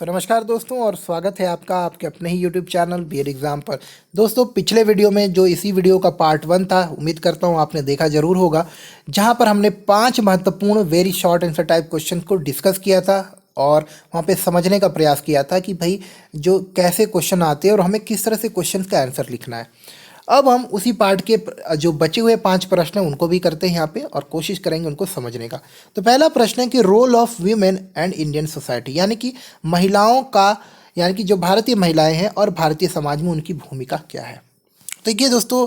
नमस्कार दोस्तों और स्वागत है आपका आपके अपने ही यूट्यूब चैनल बीएड एग्ज़ाम पर। दोस्तों पिछले वीडियो में जो इसी वीडियो का पार्ट 1 था, उम्मीद करता हूँ आपने देखा ज़रूर होगा, जहाँ पर हमने 5 महत्वपूर्ण very short answer type question को डिस्कस किया था और वहाँ पे समझने का प्रयास किया था कि भाई जो कैसे क्वेश्चन आते हैं और हमें किस तरह से क्वेश्चन का आंसर लिखना है। अब हम उसी पार्ट के जो बचे हुए 5 प्रश्न हैं उनको भी करते हैं यहाँ पे और कोशिश करेंगे उनको समझने का। तो पहला प्रश्न है कि role of women and Indian society, यानी कि महिलाओं का, यानी कि जो भारतीय महिलाएं हैं और भारतीय समाज में उनकी भूमिका क्या है। तो देखिए दोस्तों,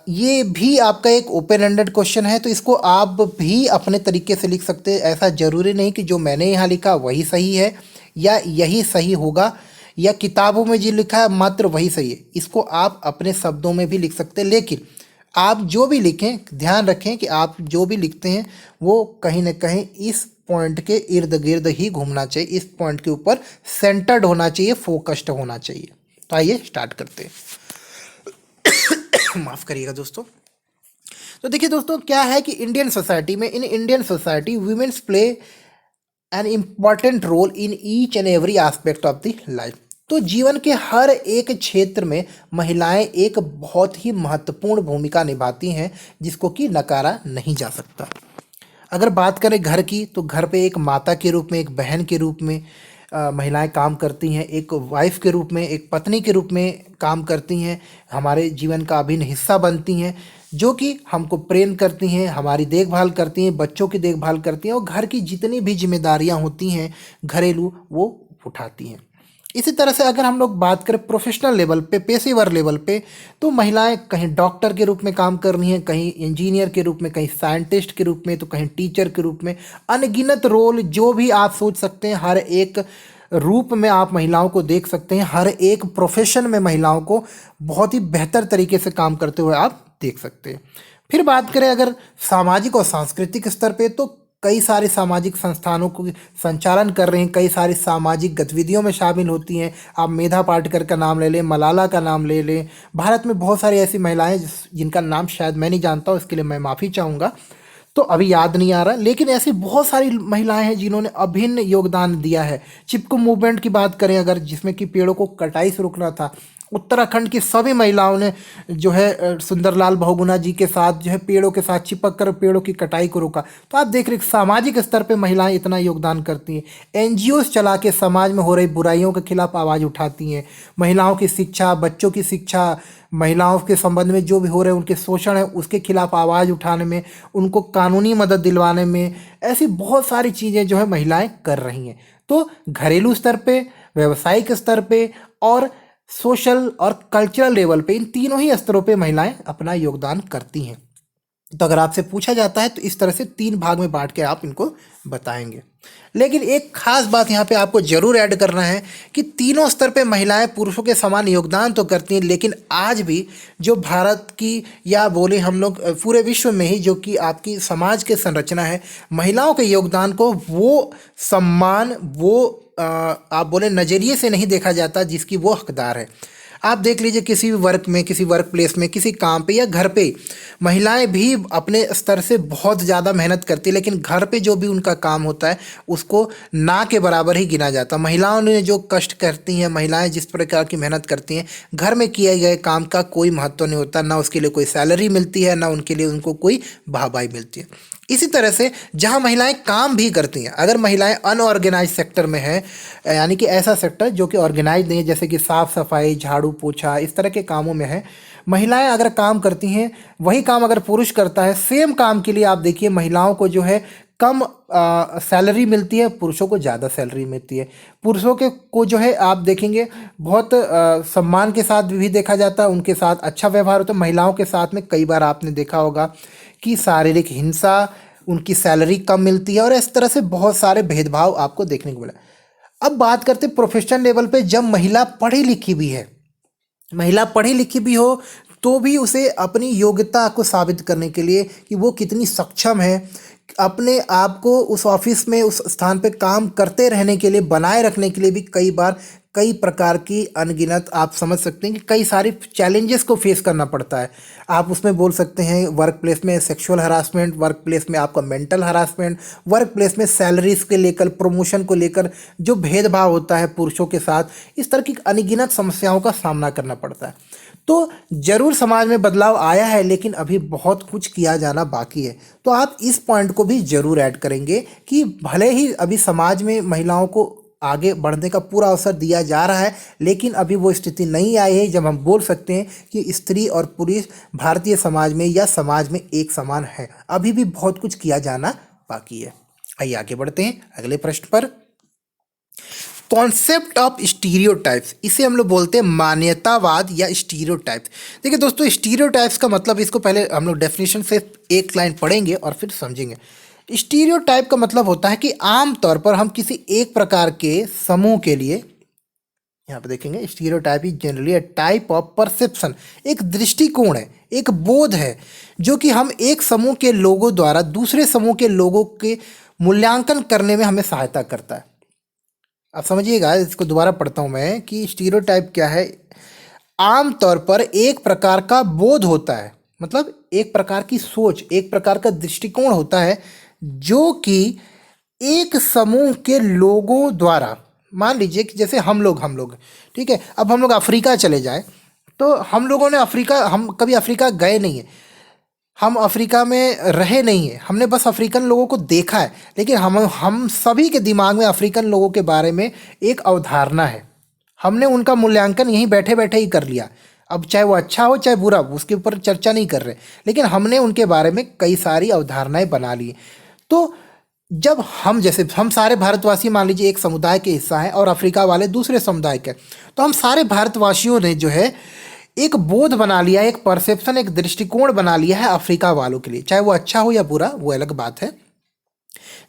ये भी आपका एक ओपन एंडेड क्वेश्चन है, तो इसको आप भी अपने तरीके से लिख सकते हैं। ऐसा ज़रूरी नहीं कि जो मैंने यहाँ लिखा वही सही है या यही सही होगा या किताबों में जो लिखा है मात्र वही सही है। इसको आप अपने शब्दों में भी लिख सकते हैं, लेकिन आप जो भी लिखें ध्यान रखें कि आप जो भी लिखते हैं वो कहीं ना कहीं इस पॉइंट के इर्द गिर्द ही घूमना चाहिए, इस पॉइंट के ऊपर सेंटर्ड होना चाहिए, फोकस्ड होना चाहिए। तो आइए स्टार्ट करते हैं। माफ़ करिएगा दोस्तों। तो देखिए दोस्तों, क्या है कि इंडियन सोसाइटी में, in Indian society womens play an important role in each and every aspect of the life. तो जीवन के हर एक क्षेत्र में महिलाएं एक बहुत ही महत्वपूर्ण भूमिका निभाती हैं, जिसको कि नकारा नहीं जा सकता। अगर बात करें घर की, तो घर पे एक माता के रूप में, एक बहन के रूप में महिलाएं काम करती हैं, एक वाइफ के रूप में, एक पत्नी के रूप में काम करती हैं, हमारे जीवन का अभिन्न हिस्सा बनती हैं, जो कि हमको प्रेम करती हैं, हमारी देखभाल करती हैं, बच्चों की देखभाल करती हैं और घर की जितनी भी जिम्मेदारियां होती हैं घरेलू, वो उठाती हैं। इसी तरह से अगर हम लोग बात करें प्रोफेशनल लेवल पे, पेशेवर लेवल पे, तो महिलाएं कहीं डॉक्टर के रूप में काम कर रही हैं, कहीं इंजीनियर के रूप में, कहीं साइंटिस्ट के रूप में, तो कहीं टीचर के रूप में। अनगिनत रोल जो भी आप सोच सकते हैं, हर एक रूप में आप महिलाओं को देख सकते हैं, हर एक प्रोफेशन में महिलाओं को बहुत ही बेहतर तरीके से काम करते हुए आप देख सकते हैं। फिर बात करें अगर सामाजिक और सांस्कृतिक स्तर पे, तो कई सारे सामाजिक संस्थानों को संचालन कर रहे हैं, कई सारी सामाजिक गतिविधियों में शामिल होती हैं। आप मेधा पाटकर का नाम ले लें, मलाला का नाम ले लें। भारत में बहुत सारी ऐसी महिलाएं जिनका नाम शायद मैं नहीं जानता हूँ, इसके लिए मैं माफ़ी चाहूँगा, तो अभी याद नहीं आ रहा, लेकिन ऐसी बहुत सारी महिलाएं हैं जिन्होंने अभिन्न योगदान दिया है। चिपको मूवमेंट की बात करें अगर, जिसमें कि पेड़ों को कटाई से रोकना था, उत्तराखंड की सभी महिलाओं ने जो है सुंदरलाल बहुगुणा जी के साथ जो है पेड़ों के साथ चिपक कर पेड़ों की कटाई को रोका। तो आप देख रहे सामाजिक स्तर पे महिलाएं इतना योगदान करती हैं। एनजीओ चला के समाज में हो रही बुराइयों के खिलाफ आवाज़ उठाती हैं। महिलाओं की शिक्षा, बच्चों की शिक्षा, महिलाओं के संबंध में जो भी हो रहे उनके शोषण है उसके खिलाफ आवाज़ उठाने में, उनको कानूनी मदद दिलवाने में, ऐसी बहुत सारी चीज़ें जो है महिलाएं कर रही हैं। तो घरेलू स्तर पे, व्यावसायिक स्तर पे और सोशल और कल्चरल लेवल पे, इन तीनों ही स्तरों पे महिलाएं अपना योगदान करती हैं। तो अगर आपसे पूछा जाता है तो इस तरह से 3 भाग में बांट के आप इनको बताएंगे। लेकिन एक खास बात यहाँ पे आपको जरूर ऐड करना है कि तीनों स्तर पे महिलाएं पुरुषों के समान योगदान तो करती हैं, लेकिन आज भी जो भारत की, या बोले हम लोग पूरे विश्व में ही, जो कि आपकी समाज की संरचना है, महिलाओं के योगदान को वो सम्मान, वो आप बोले नज़रिए से नहीं देखा जाता जिसकी वो हकदार है। आप देख लीजिए किसी भी वर्क में, किसी वर्क प्लेस में, किसी काम पे या घर पे, महिलाएं भी अपने स्तर से बहुत ज़्यादा मेहनत करती है, लेकिन घर पे जो भी उनका काम होता है उसको ना के बराबर ही गिना जाता है। महिलाओं ने जो कष्ट करती हैं, महिलाएं जिस प्रकार की मेहनत करती हैं, घर में किए गए काम का कोई महत्व नहीं होता, ना उसके लिए कोई सैलरी मिलती है, ना उनके लिए उनको कोई वाहवाही मिलती है। इसी तरह से जहां महिलाएं काम भी करती हैं, अगर महिलाएं अनऑर्गेनाइज सेक्टर में है, यानी कि ऐसा सेक्टर जो कि ऑर्गेनाइज नहीं है, जैसे कि साफ सफाई, झाड़ू पोछा, इस तरह के कामों में है, महिलाएं अगर काम करती हैं, वही काम अगर पुरुष करता है, सेम काम के लिए आप देखिए महिलाओं को जो है कम सैलरी मिलती है, पुरुषों को ज़्यादा सैलरी मिलती है। पुरुषों के को जो है आप देखेंगे बहुत सम्मान के साथ भी देखा जाता है, उनके साथ अच्छा व्यवहार होता है। महिलाओं के साथ में कई बार आपने देखा होगा कि शारीरिक हिंसा, उनकी सैलरी कम मिलती है और इस तरह से बहुत सारे भेदभाव आपको देखने को मिला। अब बात करते हैं प्रोफेशनल लेवल पे, जब महिला पढ़ी लिखी भी है, महिला पढ़ी लिखी भी हो तो भी उसे अपनी योग्यता को साबित करने के लिए कि वो कितनी सक्षम है, अपने आप को उस ऑफिस में, उस स्थान पे काम करते रहने के लिए, बनाए रखने के लिए भी कई बार कई प्रकार की अनगिनत आप समझ सकते हैं कि कई सारे चैलेंजेस को फेस करना पड़ता है। आप उसमें बोल सकते हैं वर्क प्लेस में सेक्सुअल हरासमेंट, वर्क प्लेस में आपका मेंटल हरासमेंट, वर्क प्लेस में सैलरीज के लेकर, प्रमोशन को लेकर जो भेदभाव होता है पुरुषों के साथ, इस तरह की अनगिनत समस्याओं का सामना करना पड़ता है। तो जरूर समाज में बदलाव आया है, लेकिन अभी बहुत कुछ किया जाना बाकी है। तो आप इस पॉइंट को भी जरूर ऐड करेंगे कि भले ही अभी समाज में महिलाओं को आगे बढ़ने का पूरा अवसर दिया जा रहा है, लेकिन अभी वो स्थिति नहीं आई है जब हम बोल सकते हैं कि स्त्री और पुरुष भारतीय समाज में या समाज में एक समान है। अभी भी बहुत कुछ किया जाना बाकी है। आइए आगे बढ़ते हैं अगले प्रश्न पर। कॉन्सेप्ट ऑफ स्टीरियोटाइप्स, इसे हम लोग बोलते हैं मान्यतावाद या स्टीरियोटाइप्स। देखिए दोस्तों, स्टीरियोटाइप्स का मतलब, इसको पहले हम लोग डेफिनेशन से एक लाइन पढ़ेंगे और फिर समझेंगे। स्टीरियोटाइप का मतलब होता है कि आमतौर पर हम किसी एक प्रकार के समूह के लिए, यहाँ पे देखेंगे, stereotype is generally a type of perception, एक दृष्टिकोण है, एक बोध है जो कि हम एक समूह के लोगों द्वारा दूसरे समूह के लोगों के मूल्यांकन करने में हमें सहायता करता है। अब समझिएगा, इसको दोबारा पढ़ता हूँ मैं कि स्टीरियोटाइप क्या है। आमतौर पर एक प्रकार का बोध होता है, मतलब एक प्रकार की सोच, एक प्रकार का दृष्टिकोण होता है जो कि एक समूह के लोगों द्वारा, मान लीजिए कि जैसे हम लोग ठीक है, अब हम लोग अफ्रीका चले जाए तो हम लोगों ने हम कभी अफ्रीका गए नहीं है, हम अफ्रीका में रहे नहीं हैं, हमने बस अफ्रीकन लोगों को देखा है, लेकिन हम सभी के दिमाग में अफ्रीकन लोगों के बारे में एक अवधारणा है। हमने उनका मूल्यांकन यहीं बैठे बैठे ही कर लिया। अब चाहे वो अच्छा हो चाहे बुरा, उसके ऊपर चर्चा नहीं कर रहे, लेकिन हमने उनके बारे में कई सारी अवधारणाएं बना ली। तो जब जैसे हम सारे भारतवासी मान लीजिए एक समुदाय के हिस्सा हैं और अफ्रीका वाले दूसरे समुदाय के, तो हम सारे भारतवासियों ने जो है एक बोध बना लिया, एक परसेप्शन, एक दृष्टिकोण बना लिया है अफ्रीका वालों के लिए, चाहे वो अच्छा हो या बुरा, वो अलग बात है,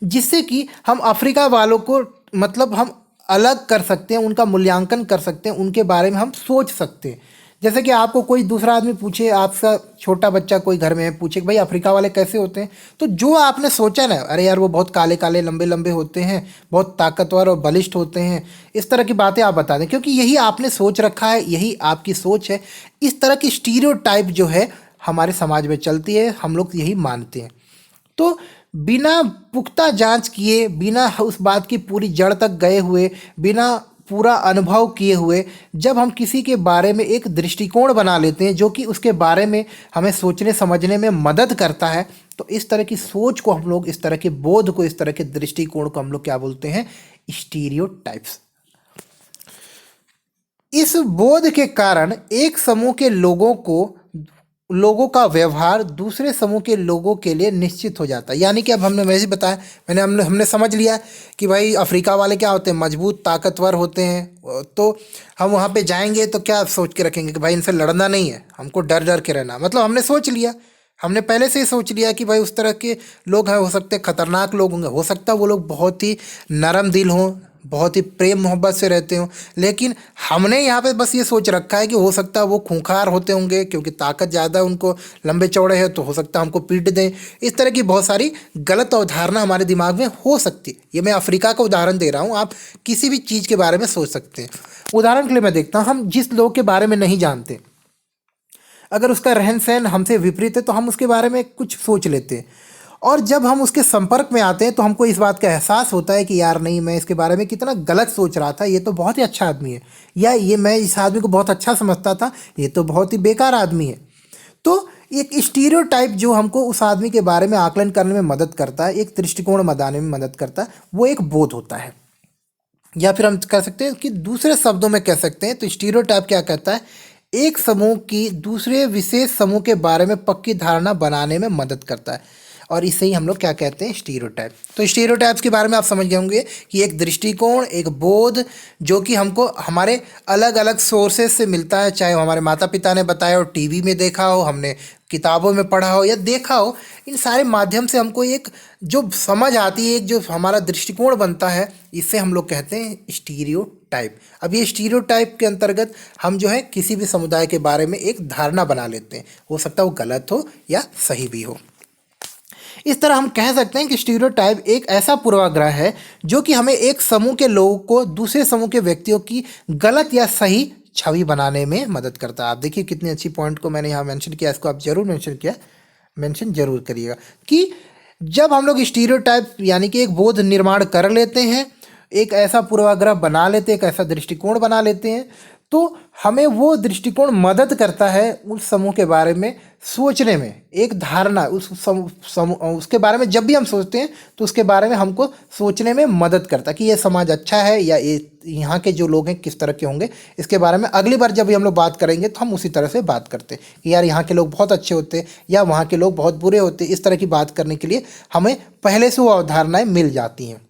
जिससे कि हम अफ्रीका वालों को मतलब हम अलग कर सकते हैं, उनका मूल्यांकन कर सकते हैं, उनके बारे में हम सोच सकते हैं। जैसे कि आपको कोई दूसरा आदमी पूछे, आपका छोटा बच्चा कोई घर में है, पूछे कि भाई अफ्रीका वाले कैसे होते हैं, तो जो आपने सोचा ना, अरे यार वो बहुत काले काले लंबे लंबे होते हैं, बहुत ताकतवर और बलिष्ठ होते हैं, इस तरह की बातें आप बता दें, क्योंकि यही आपने सोच रखा है, यही आपकी सोच है। इस तरह की स्टीरियोटाइप जो है हमारे समाज में चलती है, हम लोग यही मानते हैं। तो बिना पुख्ता जांच किए, बिना उस बात की पूरी जड़ तक गए हुए, बिना पूरा अनुभव किए हुए, जब हम किसी के बारे में एक दृष्टिकोण बना लेते हैं जो कि उसके बारे में हमें सोचने समझने में मदद करता है, तो इस तरह की सोच को हम लोग, इस तरह के बोध को, इस तरह के दृष्टिकोण को हम लोग क्या बोलते हैं? स्टीरियोटाइप्स। इस बोध के कारण एक समूह के लोगों का व्यवहार दूसरे समूह के लोगों के लिए निश्चित हो जाता है। यानी कि अब हमने वैसे बताया, हमने समझ लिया कि भाई अफ्रीका वाले क्या होते हैं? मजबूत ताकतवर होते हैं। तो हम वहाँ पे जाएंगे तो क्या सोच के रखेंगे कि भाई इनसे लड़ना नहीं है, हमको डर डर के रहना, मतलब हमने सोच लिया, हमने पहले से ही सोच लिया कि भाई उस तरह के लोग हैं, हो सकते हैं खतरनाक लोग होंगे, हो सकता है वो लोग बहुत ही नरम दिल हों, बहुत ही प्रेम मोहब्बत से रहते हो, लेकिन हमने यहाँ पे बस ये सोच रखा है कि हो सकता है वो खूंखार होते होंगे, क्योंकि ताकत ज़्यादा है, उनको लंबे चौड़े हैं, तो हो सकता है हमको पीट दें। इस तरह की बहुत सारी गलत अवधारणा हमारे दिमाग में हो सकती है। ये मैं अफ्रीका का उदाहरण दे रहा हूँ, आप किसी भी चीज़ के बारे में सोच सकते हैं। उदाहरण के लिए मैं देखता हूँ, हम जिस लोग के बारे में नहीं जानते, अगर उसका रहन सहन हमसे विपरीत है तो हम उसके बारे में कुछ सोच लेते हैं, और जब हम उसके संपर्क में आते हैं तो हमको इस बात का एहसास होता है कि यार नहीं, मैं इसके बारे में कितना गलत सोच रहा था, ये तो बहुत ही अच्छा आदमी है, या ये मैं इस आदमी को बहुत अच्छा समझता था, ये तो बहुत ही बेकार आदमी है। तो एक स्टीरियोटाइप जो हमको उस आदमी के बारे में आकलन करने में मदद करता है, एक दृष्टिकोण बनाने में मदद करता है, वो एक बोध होता है। या फिर हम कह सकते हैं कि दूसरे शब्दों में कह सकते हैं तो स्टीरियोटाइप क्या कहता है? एक समूह की दूसरे विशेष समूह के बारे में पक्की धारणा बनाने में मदद करता है, और इसे ही हम लोग क्या कहते हैं? स्टीरियोटाइप। तो स्टीरियोटाइप्स के बारे में आप समझ गए होंगे कि एक दृष्टिकोण, एक बोध जो कि हमको हमारे अलग अलग सोर्सेज से मिलता है, चाहे वो हमारे माता पिता ने बताया हो, टीवी में देखा हो, हमने किताबों में पढ़ा हो या देखा हो, इन सारे माध्यम से हमको एक जो समझ आती है, एक जो हमारा दृष्टिकोण बनता है, इसे हम लोग कहते हैं स्टीरियोटाइप। अब ये स्टीरियोटाइप के अंतर्गत हम जो है किसी भी समुदाय के बारे में एक धारणा बना लेते हैं, हो सकता है वो गलत हो या सही भी हो। इस तरह हम कह सकते हैं कि स्टीरियोटाइप एक ऐसा पूर्वाग्रह है जो कि हमें एक समूह के लोगों को दूसरे समूह के व्यक्तियों की गलत या सही छवि बनाने में मदद करता है। आप देखिए कितनी अच्छी पॉइंट को मैंने यहाँ मेंशन किया, इसको आप जरूर मेंशन जरूर करिएगा कि जब हम लोग स्टीरियोटाइप यानी कि एक बोध निर्माण कर लेते हैं, एक ऐसा पूर्वाग्रह बना लेते हैं, एक ऐसा दृष्टिकोण बना लेते हैं, तो हमें वो दृष्टिकोण मदद करता है उस समूह के बारे में सोचने में। एक धारणा उसके बारे में जब भी हम सोचते हैं तो उसके बारे में हमको सोचने में मदद करता है कि ये समाज अच्छा है या ये यहाँ के जो लोग हैं किस तरह के होंगे। इसके बारे में अगली बार जब भी हम लोग बात करेंगे तो हम उसी तरह से बात करते हैं कि यार यहाँ के लोग बहुत अच्छे होते हैं या वहाँ के लोग बहुत बुरे होते हैं। इस तरह की बात करने के लिए हमें पहले से वो अवधारणाएं मिल जाती हैं।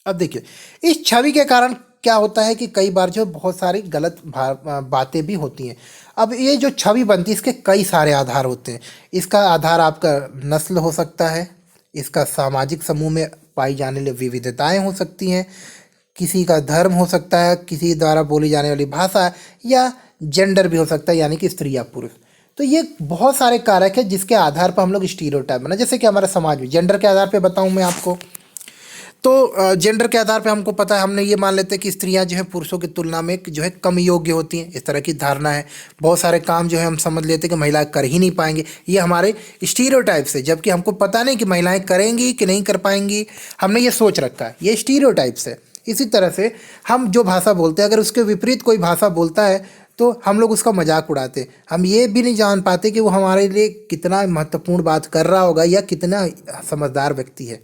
अब देखिए इस छवि के कारण क्या होता है कि कई बार जो बहुत सारी गलत बातें भी होती हैं। अब ये जो छवि बनती है इसके कई सारे आधार होते हैं। इसका आधार आपका नस्ल हो सकता है, इसका सामाजिक समूह में पाई जाने वाली विविधताएं हो सकती हैं, किसी का धर्म हो सकता है, किसी द्वारा बोली जाने वाली भाषा, या जेंडर भी हो सकता है यानी कि स्त्री या पुरुष। तो ये बहुत सारे कारक है जिसके आधार पर हम लोग स्टीरियोटाइप बना। जैसे कि हमारे समाज में जेंडर के आधार पर बताऊँ मैं आपको, तो जेंडर के आधार पे हमको पता है, हमने ये मान लेते हैं कि स्त्रियां जो है पुरुषों की तुलना में जो है कम योग्य होती हैं। इस तरह की धारणा है। बहुत सारे काम जो है हम समझ लेते हैं कि महिलाएं कर ही नहीं पाएंगी, ये हमारे स्टीरियोटाइप से, जबकि हमको पता नहीं कि महिलाएं करेंगी कि नहीं कर पाएंगी। हमने ये सोच रखा है, ये स्टीरियोटाइप से। इसी तरह से हम जो भाषा बोलते हैं, अगर उसके विपरीत कोई भाषा बोलता है तो हम लोग उसका मजाक उड़ाते। हम ये भी नहीं जान पाते कि वो हमारे लिए कितना महत्वपूर्ण बात कर रहा होगा या कितना समझदार व्यक्ति है।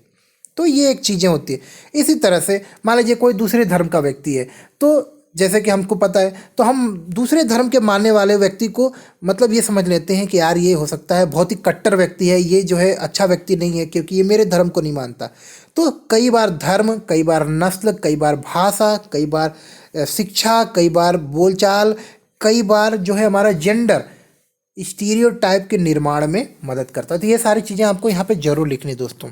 तो ये एक चीज़ें होती है। इसी तरह से मान लीजिए कोई दूसरे धर्म का व्यक्ति है, तो जैसे कि हमको पता है तो हम दूसरे धर्म के मानने वाले व्यक्ति को मतलब ये समझ लेते हैं कि यार ये हो सकता है बहुत ही कट्टर व्यक्ति है, ये जो है अच्छा व्यक्ति नहीं है क्योंकि ये मेरे धर्म को नहीं मानता। तो कई बार धर्म, कई बार नस्ल, कई बार भाषा, कई बार शिक्षा, कई बार बोलचाल, कई बार जो है हमारा जेंडर स्टीरियोटाइप के निर्माण में मदद करता है। तो ये सारी चीज़ें आपको यहाँ पे जरूर लिखनी दोस्तों।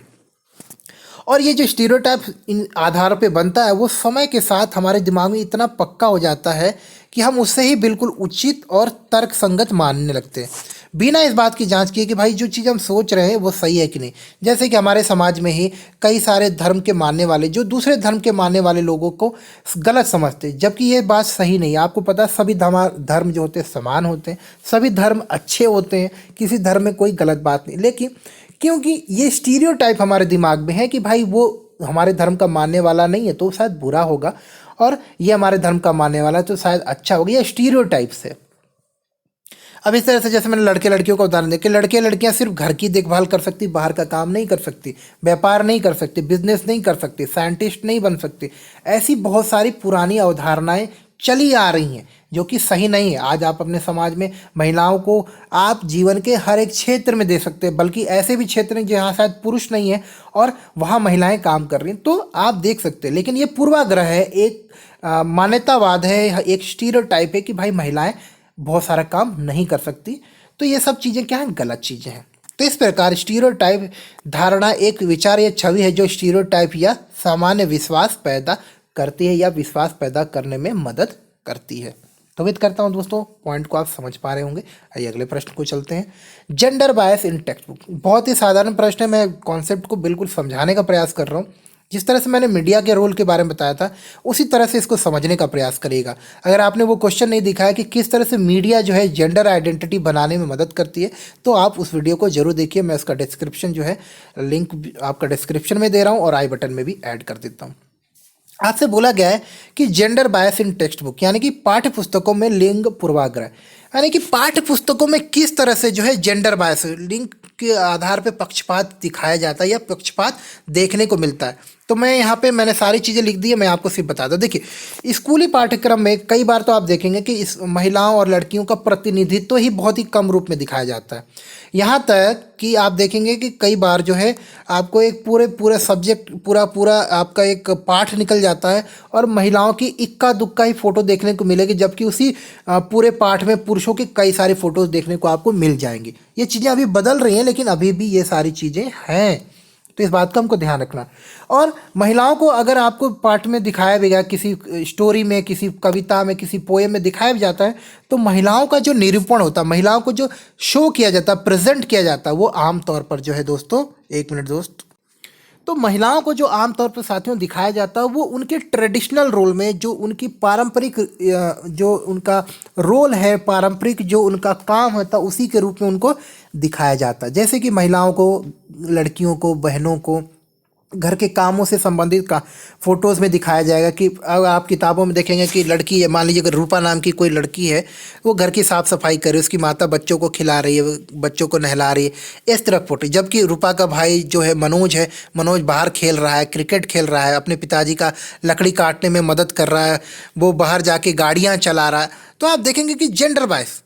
और ये जो स्टीरियोटाइप इन आधार पे बनता है वो समय के साथ हमारे दिमाग में इतना पक्का हो जाता है कि हम उससे ही बिल्कुल उचित और तर्कसंगत मानने लगते हैं, बिना इस बात की जांच किए कि भाई जो चीज़ हम सोच रहे हैं वो सही है कि नहीं। जैसे कि हमारे समाज में ही कई सारे धर्म के मानने वाले जो दूसरे धर्म के मानने वाले लोगों को गलत समझते हैं, जबकि ये बात सही नहीं है। आपको पता है सभी धर्म जो होते हैं समान होते हैं, सभी धर्म अच्छे होते हैं, किसी धर्म में कोई गलत बात नहीं। लेकिन क्योंकि ये स्टीरियोटाइप हमारे दिमाग में है कि भाई वो हमारे धर्म का मानने वाला नहीं है तो शायद बुरा होगा, और ये हमारे धर्म का मानने वाला है तो शायद अच्छा होगा, ये स्टीरियोटाइप से। अब इस तरह से जैसे मैंने लड़के लड़कियों का उदाहरण दिया कि लड़के लड़कियां सिर्फ घर की देखभाल कर सकती, बाहर का काम नहीं कर सकती, व्यापार नहीं कर सकती, बिजनेस नहीं कर सकती, साइंटिस्ट नहीं बन सकती। ऐसी बहुत सारी पुरानी अवधारणाएं चली आ रही हैं जो कि सही नहीं है। आज आप अपने समाज में महिलाओं को आप जीवन के हर एक क्षेत्र में दे सकते हैं, बल्कि ऐसे भी क्षेत्र हैं जहाँ शायद पुरुष नहीं है और वहाँ महिलाएं काम कर रही हैं, तो आप देख सकते हैं। लेकिन ये पूर्वाग्रह है, एक मान्यतावाद है, एक स्टीरियोटाइप है कि भाई महिलाएं बहुत सारा काम नहीं कर सकती। तो ये सब चीज़ें क्या हैं, गलत चीज़ें हैं। तो इस प्रकार स्टीरियोटाइप धारणा एक विचार या छवि है जो स्टीरियोटाइप या सामान्य विश्वास पैदा करती है या विश्वास पैदा करने में मदद करती है। तो उम्मीद करता हूँ दोस्तों पॉइंट को आप समझ पा रहे होंगे। आइए अगले प्रश्न को चलते हैं। जेंडर बायस इन टेक्स्ट बुक, बहुत ही साधारण प्रश्न है, मैं कॉन्सेप्ट को बिल्कुल समझाने का प्रयास कर रहा हूँ। जिस तरह से मैंने मीडिया के रोल के बारे में बताया था उसी तरह से इसको समझने का प्रयास करिएगा। अगर आपने वो क्वेश्चन नहीं दिखाया कि किस तरह से मीडिया जो है जेंडर आइडेंटिटी बनाने में मदद करती है, तो आप उस वीडियो को जरूर देखिए। मैं उसका डिस्क्रिप्शन जो है लिंक आपका डिस्क्रिप्शन में दे रहा हूँ और आई बटन में भी ऐड कर देता हूँ। आपसे बोला गया है कि जेंडर बायस इन टेक्स्ट बुक यानी कि पाठ्य पुस्तकों में लिंग पूर्वाग्रह, यानी कि पाठ्य पुस्तकों में किस तरह से जो है जेंडर बायस लिंग के आधार पे पक्षपात दिखाया जाता है या पक्षपात देखने को मिलता है। तो मैं यहाँ पे मैंने सारी चीज़ें लिख दी है, मैं आपको सिर्फ बता दूँ। देखिए स्कूली पाठ्यक्रम में कई बार तो आप देखेंगे कि इस महिलाओं और लड़कियों का प्रतिनिधित्व ही बहुत ही कम रूप में दिखाया जाता है। यहाँ तक कि आप देखेंगे कि कई बार जो है आपको एक पूरे सब्जेक्ट पूरा आपका एक पाठ निकल जाता है और महिलाओं की इक्का दुक्का ही फ़ोटो देखने को मिलेगी, जबकि उसी पूरे पाठ में पुरुषों की कई सारी फ़ोटोज़ देखने को आपको मिल जाएंगी। ये चीज़ें अभी बदल रही हैं लेकिन अभी भी ये सारी चीज़ें हैं। तो इस बात का हमको ध्यान रखना। और महिलाओं को अगर आपको पाठ में दिखाया भी गया, किसी स्टोरी में, किसी कविता में, किसी पोएम में दिखाया भी जाता है, तो महिलाओं का जो निरूपण होता है, महिलाओं को जो शो किया जाता है, प्रेजेंट किया जाता है, वो आमतौर पर जो है दोस्तों, एक मिनट दोस्त, तो महिलाओं को जो आमतौर पर साथियों दिखाया जाता है वो उनके ट्रेडिशनल रोल में, जो उनकी पारंपरिक जो उनका रोल है, पारंपरिक जो उनका काम होता है, उसी के रूप में उनको दिखाया जाता है। जैसे कि महिलाओं को, लड़कियों को, बहनों को घर के कामों से संबंधित का फोटोज़ में दिखाया जाएगा कि अब आप किताबों में देखेंगे कि लड़की, मान लीजिए अगर रूपा नाम की कोई लड़की है, वो घर की साफ़ सफाई कर रही है, उसकी माता बच्चों को खिला रही है, बच्चों को नहला रही है, इस तरह फोटो। जबकि रूपा का भाई जो है मनोज बाहर खेल रहा है, क्रिकेट खेल रहा है, अपने पिताजी का लकड़ी काटने में मदद कर रहा है, वो बाहर जाके गाड़ियाँ चला रहा है। तो आप देखेंगे कि जेंडर बायस,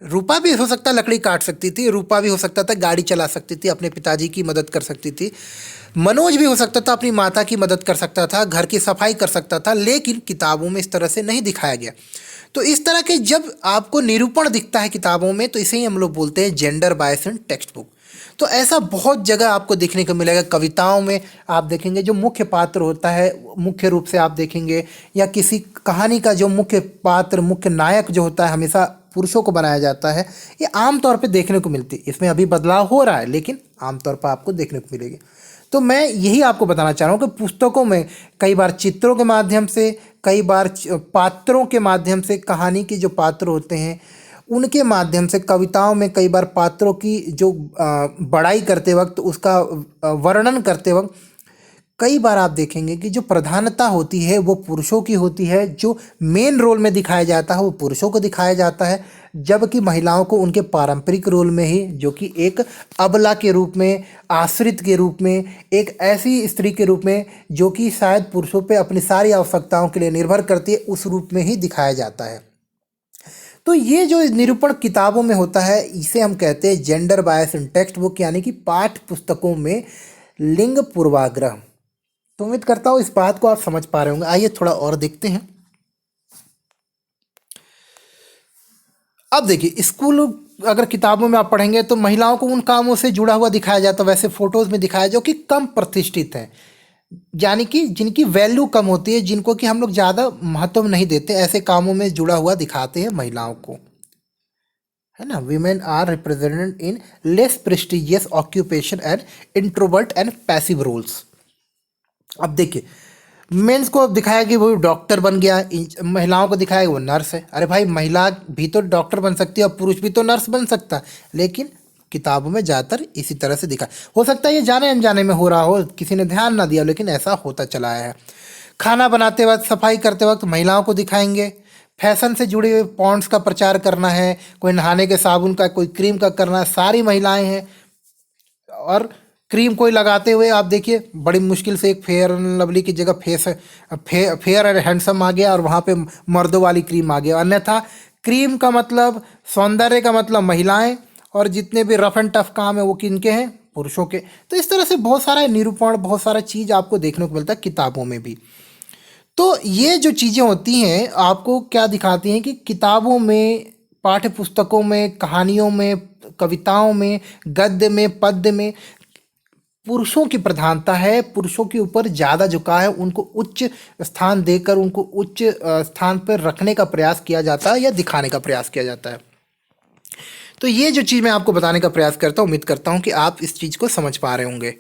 रूपा भी हो सकता है लकड़ी काट सकती थी, रूपा भी हो सकता था गाड़ी चला सकती थी, अपने पिताजी की मदद कर सकती थी, मनोज भी हो सकता था अपनी माता की मदद कर सकता था, घर की सफाई कर सकता था, लेकिन किताबों में इस तरह से नहीं दिखाया गया। तो इस तरह के जब आपको निरूपण दिखता है किताबों में, तो इसे ही हम लोग बोलते हैं जेंडर बायस इन टेक्स्ट बुक। तो ऐसा बहुत जगह आपको देखने को मिलेगा। कविताओं में आप देखेंगे जो मुख्य पात्र होता है, मुख्य रूप से आप देखेंगे, या किसी कहानी का जो मुख्य पात्र, मुख्य नायक जो होता है, हमेशा पुरुषों को बनाया जाता है। ये आमतौर पे देखने को मिलती है, इसमें अभी बदलाव हो रहा है, लेकिन आमतौर पर आपको देखने को मिलेगी। तो मैं यही आपको बताना चाह रहा हूँ कि पुस्तकों में कई बार चित्रों के माध्यम से, कई बार पात्रों के माध्यम से, कहानी के जो पात्र होते हैं उनके माध्यम से, कविताओं में कई बार पात्रों की जो बड़ाई करते वक्त, उसका वर्णन करते वक्त, कई बार आप देखेंगे कि जो प्रधानता होती है वो पुरुषों की होती है, जो मेन रोल में दिखाया जाता है वो पुरुषों को दिखाया जाता है, जबकि महिलाओं को उनके पारंपरिक रोल में ही, जो कि एक अबला के रूप में, आश्रित के रूप में, एक ऐसी स्त्री के रूप में जो कि शायद पुरुषों पे अपनी सारी आवश्यकताओं के लिए निर्भर करती है, उस रूप में ही दिखाया जाता है। तो ये जो निरूपण किताबों में होता है, इसे हम कहते हैं जेंडर बायस इन टेक्स्ट बुक, यानी कि पाठ्य पुस्तकों में लिंग पूर्वाग्रह। तो उम्मीद करता हूँ इस बात को आप समझ पा रहे होंगे। आइए थोड़ा और देखते हैं। अब देखिए, स्कूल अगर किताबों में आप पढ़ेंगे तो महिलाओं को उन कामों से जुड़ा हुआ दिखाया जाता है, वैसे फोटोज में दिखाया जो कि कम प्रतिष्ठित हैं, यानी कि जिनकी वैल्यू कम होती है, जिनको कि हम लोग ज़्यादा महत्व नहीं देते, ऐसे कामों में जुड़ा हुआ दिखाते हैं महिलाओं को, है ना। Women are represented in less prestigious occupation and introvert and passive roles. अब देखिए, मेंस को दिखाया कि वो डॉक्टर बन गया, महिलाओं को दिखाया कि वो नर्स है। अरे भाई, महिला भी तो डॉक्टर बन सकती है और पुरुष भी तो नर्स बन सकता है, लेकिन किताबों में ज़्यादातर इसी तरह से दिखा। हो सकता है ये जाने अनजाने में हो रहा हो, किसी ने ध्यान ना दिया, लेकिन ऐसा होता चला आया है। खाना बनाते वक्त, सफाई करते वक्त महिलाओं को दिखाएंगे। फैशन से जुड़े हुए पॉन्ड्स का प्रचार करना है, कोई नहाने के साबुन का, कोई क्रीम का करना है, सारी महिलाएं हैं। और क्रीम कोई लगाते हुए आप देखिए, बड़ी मुश्किल से एक फेयर एंड लवली की जगह फेयर एंड हैंडसम आ गया और वहाँ पे मर्दों वाली क्रीम आ गया। अन्यथा क्रीम का मतलब, सौंदर्य का मतलब महिलाएं, और जितने भी रफ एंड टफ काम है वो किनके हैं? पुरुषों के। तो इस तरह से बहुत सारा निरूपण, बहुत सारा चीज़ आपको देखने को मिलता है किताबों में भी। तो ये जो चीज़ें होती हैं आपको क्या दिखाती हैं कि किताबों में, पाठ्य पुस्तकों में, कहानियों में, कविताओं में, गद्य में, पद्य में पुरुषों की प्रधानता है, पुरुषों के ऊपर ज़्यादा झुकाव है, उनको उच्च स्थान देकर उनको उच्च स्थान पर रखने का प्रयास किया जाता है या दिखाने का प्रयास किया जाता है। तो ये जो चीज़ मैं आपको बताने का प्रयास करता हूँ, उम्मीद करता हूँ कि आप इस चीज़ को समझ पा रहे होंगे।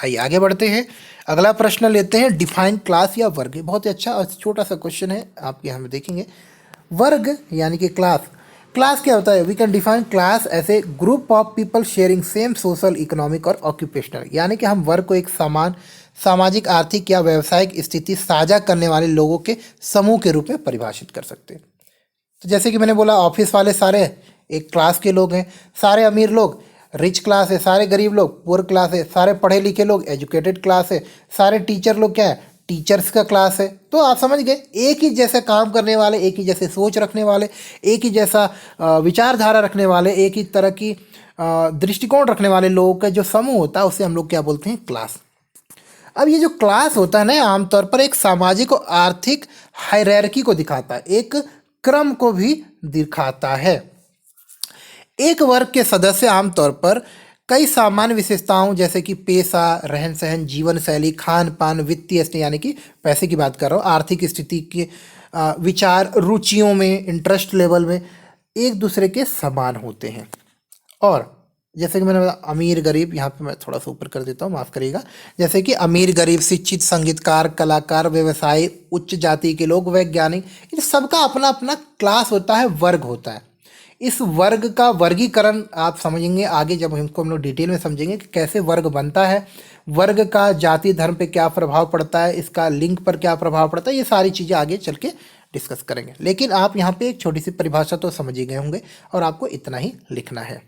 आइए आगे बढ़ते हैं। अगला प्रश्न लेते हैं, डिफाइन क्लास या वर्ग। बहुत ही अच्छा और छोटा सा क्वेश्चन है, आप यहाँ में देखेंगे। वर्ग यानी कि क्लास। क्लास क्या होता है? We can define class as a group of people sharing same social, economic और ऑक्यूपेशनल, यानी कि हम वर्ग को एक समान सामाजिक, आर्थिक या व्यावसायिक स्थिति साझा करने वाले लोगों के समूह के रूप में परिभाषित कर सकते हैं। तो जैसे कि मैंने बोला, ऑफिस वाले सारे एक क्लास के लोग हैं, सारे अमीर लोग रिच क्लास है, सारे गरीब लोग पुअर क्लास है, सारे पढ़े लिखे लोग एजुकेटेड क्लास है, सारे टीचर लोग क्या है? टीचर्स का क्लास है। तो आप समझ गए, एक ही जैसे काम करने वाले, एक ही जैसे सोच रखने वाले, एक ही जैसा विचारधारा रखने वाले, एक ही तरह की दृष्टिकोण रखने वाले लोगों का जो समूह होता है उसे हम लोग क्या बोलते हैं? क्लास। अब ये जो क्लास होता है ना, आमतौर पर एक सामाजिक और आर्थिक हायरार्की को दिखाता है, एक क्रम को भी दिखाता है। एक वर्ग के सदस्य आमतौर पर कई सामान्य विशेषताओं जैसे कि पेशा, रहन सहन, जीवन शैली, खान पान, वित्तीय स्थिति यानी कि पैसे की बात कर रहा हूँ, आर्थिक स्थिति के विचार, रुचियों में, इंटरेस्ट लेवल में एक दूसरे के समान होते हैं। और जैसे कि मैंने बताया अमीर गरीब, यहाँ पे मैं थोड़ा सा ऊपर कर देता हूँ, माफ़ करिएगा। जैसे कि अमीर गरीब, शिक्षित, संगीतकार, कलाकार, व्यवसायी, उच्च जाति के लोग, वैज्ञानिक, इन सबका अपना अपना क्लास होता है, वर्ग होता है। इस वर्ग का वर्गीकरण आप समझेंगे आगे, जब हमको हम लोग डिटेल में समझेंगे कि कैसे वर्ग बनता है, वर्ग का जाति धर्म पे क्या प्रभाव पड़ता है, इसका लिंग पर क्या प्रभाव पड़ता है, ये सारी चीज़ें आगे चल के डिस्कस करेंगे। लेकिन आप यहाँ पे एक छोटी सी परिभाषा तो समझ ही गए होंगे और आपको इतना ही लिखना है।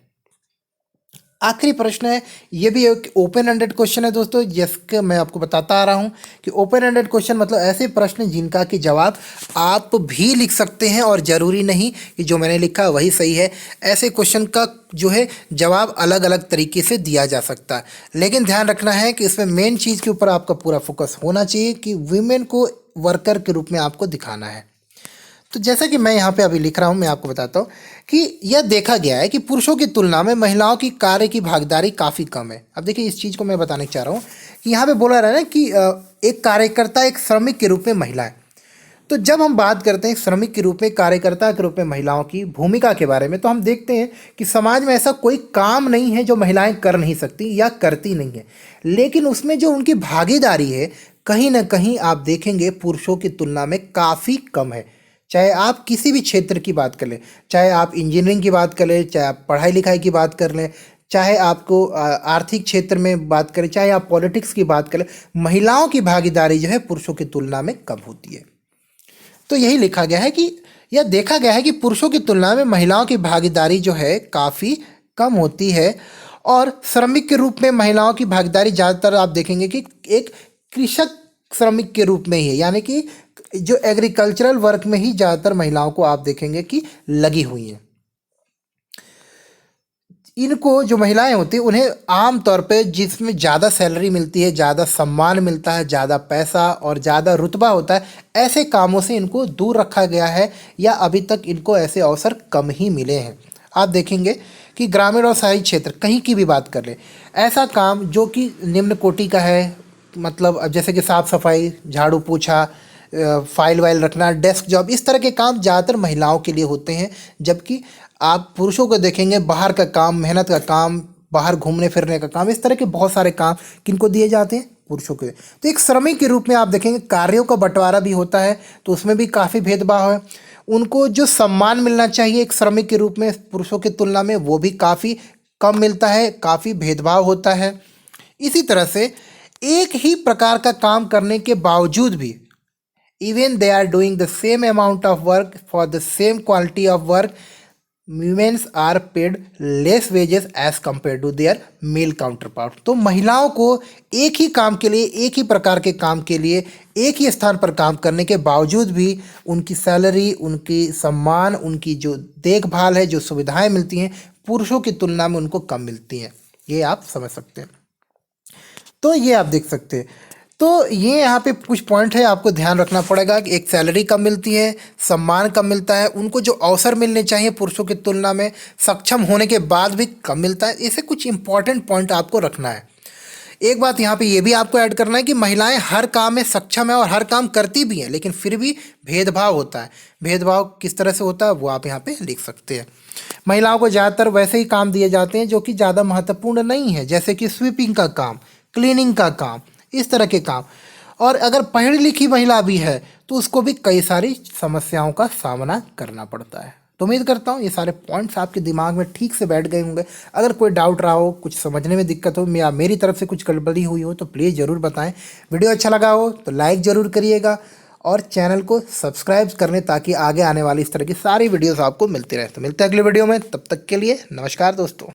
आखिरी प्रश्न है, ये भी एक ओपन एंडेड क्वेश्चन है दोस्तों, जिसके मैं आपको बताता आ रहा हूँ कि ओपन एंडेड क्वेश्चन मतलब ऐसे प्रश्न जिनका कि जवाब आप भी लिख सकते हैं और ज़रूरी नहीं कि जो मैंने लिखा वही सही है। ऐसे क्वेश्चन का जो है जवाब अलग अलग तरीके से दिया जा सकता है, लेकिन ध्यान रखना है कि इसमें मेन चीज़ के ऊपर आपका पूरा फोकस होना चाहिए कि वीमेन को वर्कर के रूप में आपको दिखाना है। तो जैसा कि मैं यहाँ पे अभी लिख रहा हूँ, मैं आपको बताता हूँ कि यह देखा गया है कि पुरुषों की तुलना में महिलाओं की कार्य की भागीदारी काफ़ी कम है। अब देखिए इस चीज़ को मैं बताने चाह रहा हूँ कि यहाँ पे बोला रहा है ना कि एक कार्यकर्ता, एक श्रमिक के रूप में महिला है। तो जब हम बात करते हैं श्रमिक के रूप में, कार्यकर्ता के रूप में महिलाओं की भूमिका के बारे में, तो हम देखते हैं कि समाज में ऐसा कोई काम नहीं है जो महिलाएं कर नहीं सकती या करती नहीं है, लेकिन उसमें जो उनकी भागीदारी है कहीं ना कहीं आप देखेंगे पुरुषों की तुलना में काफ़ी कम है। चाहे आप किसी भी क्षेत्र की बात कर लें, चाहे आप इंजीनियरिंग की बात कर लें, चाहे आप पढ़ाई लिखाई की बात कर लें, चाहे आपको आर्थिक क्षेत्र में बात करें, चाहे आप पॉलिटिक्स की बात करें, महिलाओं की भागीदारी जो है पुरुषों की तुलना में कम होती है। तो यही लिखा गया है कि यह देखा गया है कि पुरुषों की तुलना में महिलाओं की भागीदारी जो है काफ़ी कम होती है। और श्रमिक के रूप में महिलाओं की भागीदारी ज़्यादातर आप देखेंगे कि एक कृषक श्रमिक के रूप में ही है, यानी कि जो एग्रीकल्चरल वर्क में ही ज़्यादातर महिलाओं को आप देखेंगे कि लगी हुई हैं। इनको जो महिलाएं होती हैं उन्हें आम तौर पे जिसमें ज़्यादा सैलरी मिलती है, ज़्यादा सम्मान मिलता है, ज़्यादा पैसा और ज़्यादा रुतबा होता है, ऐसे कामों से इनको दूर रखा गया है या अभी तक इनको ऐसे अवसर कम ही मिले हैं। आप देखेंगे कि ग्रामीण और शहरी क्षेत्र कहीं की भी बात कर ले, ऐसा काम जो कि निम्न कोटि का है, मतलब अब जैसे कि साफ़ सफाई, झाड़ू पोछा, फाइल वाइल रखना, डेस्क जॉब, इस तरह के काम ज़्यादातर महिलाओं के लिए होते हैं। जबकि आप पुरुषों को देखेंगे बाहर का काम, मेहनत का काम, बाहर घूमने फिरने का काम, इस तरह के बहुत सारे काम किनको दिए जाते हैं, पुरुषों के। तो एक श्रमिक के रूप में आप देखेंगे कार्यों का बंटवारा भी होता है, तो उसमें भी काफ़ी भेदभाव है। उनको जो सम्मान मिलना चाहिए एक श्रमिक के रूप में पुरुषों की तुलना में, वो भी काफ़ी कम मिलता है, काफ़ी भेदभाव होता है। इसी तरह से एक ही प्रकार का काम करने के बावजूद भी, even they are doing the same amount of work for the same quality of work, women are paid less wages as compared to their male counterpart। तो महिलाओं को एक ही काम के लिए, एक ही प्रकार के काम के लिए, एक ही स्थान पर काम करने के बावजूद भी उनकी सैलरी, उनकी सम्मान, उनकी जो देखभाल है, जो सुविधाएं मिलती हैं, पुरुषों की तुलना में उनको कम मिलती हैं। ये आप समझ सकते हैं। तो ये आप देख सकते हैं। तो ये यहाँ पे कुछ पॉइंट है, आपको ध्यान रखना पड़ेगा कि एक सैलरी कम मिलती है, सम्मान कम मिलता है, उनको जो अवसर मिलने चाहिए पुरुषों की तुलना में सक्षम होने के बाद भी कम मिलता है। ऐसे कुछ इंपॉर्टेंट पॉइंट आपको रखना है। एक बात यहाँ पे ये भी आपको ऐड करना है कि महिलाएं हर काम में सक्षम है और हर काम करती भी हैं, लेकिन फिर भी भेदभाव होता है। भेदभाव किस तरह से होता है वो आप यहाँ पे लिख सकते हैं। महिलाओं को ज़्यादातर वैसे ही काम दिए जाते हैं जो कि ज़्यादा महत्वपूर्ण नहीं है, जैसे कि स्वीपिंग का काम, क्लीनिंग का काम, इस तरह के काम। और अगर पढ़ी लिखी महिला भी है तो उसको भी कई सारी समस्याओं का सामना करना पड़ता है। तो उम्मीद करता हूँ ये सारे पॉइंट्स आपके दिमाग में ठीक से बैठ गए होंगे। अगर कोई डाउट रहा हो, कुछ समझने में दिक्कत हो या मेरी तरफ से कुछ गड़बड़ी हुई हो तो प्लीज़ ज़रूर बताएं। वीडियो अच्छा लगा हो तो लाइक ज़रूर करिएगा और चैनल को सब्सक्राइब करने, ताकि आगे आने वाली इस तरह की सारी वीडियोस आपको मिलती रहे। तो मिलते हैं अगले वीडियो में, तब तक के लिए नमस्कार दोस्तों।